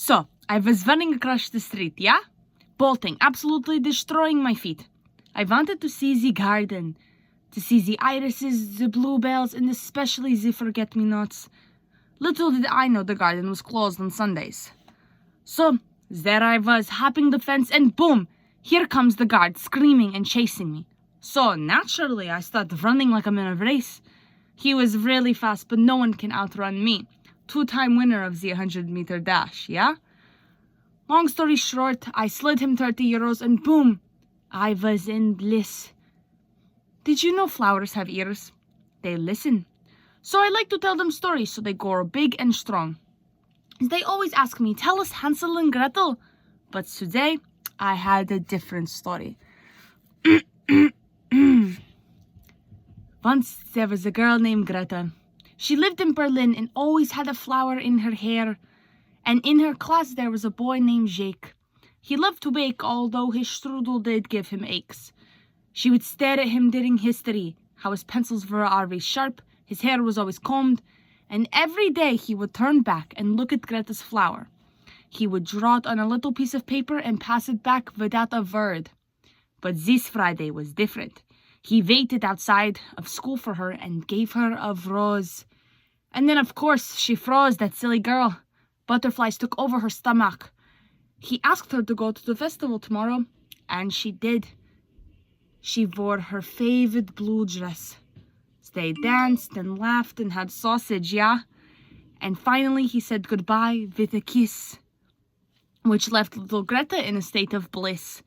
So, I was running across the street, yeah? Bolting, absolutely destroying my feet. I wanted to see the garden, to see the irises, the bluebells, and especially the forget-me-nots. Little did I know the garden was closed on Sundays. So, there I was, hopping the fence, and boom! Here comes the guard, screaming and chasing me. So, naturally, I started running like I'm in a race. He was really fast, but no one can outrun me. 2-time winner of the 100-meter dash, yeah? Long story short, I slid him 30 euros and boom, I was in bliss. Did you know flowers have ears? They listen. So I like to tell them stories so they grow big and strong. They always ask me, tell us Hansel and Gretel. But today, I had a different story. Once there was a girl named Greta. She lived in Berlin and always had a flower in her hair. And in her class there was a boy named Jake. He loved to bake, although his strudel did give him aches. She would stare at him during history, how his pencils were always sharp, his hair was always combed, and every day he would turn back and look at Greta's flower. He would draw it on a little piece of paper and pass it back without a word. But this Friday was different. He waited outside of school for her and gave her a rose. And then, of course, she froze, that silly girl. Butterflies took over her stomach. He asked her to go to the festival tomorrow, and she did. She wore her favorite blue dress. They danced and laughed and had sausage, yeah? And finally he said goodbye with a kiss, which left little Greta in a state of bliss.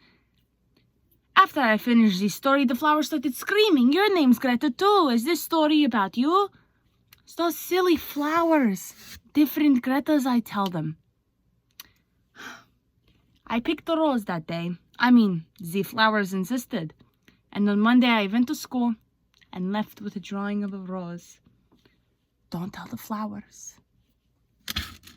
After I finished the story, the flower started screaming, "Your name's Greta too. Is this story about you?" It's those silly flowers. Different Gretas, I tell them. I picked a rose that day. The flowers insisted. And on Monday I went to school and left with a drawing of a rose. Don't tell the flowers.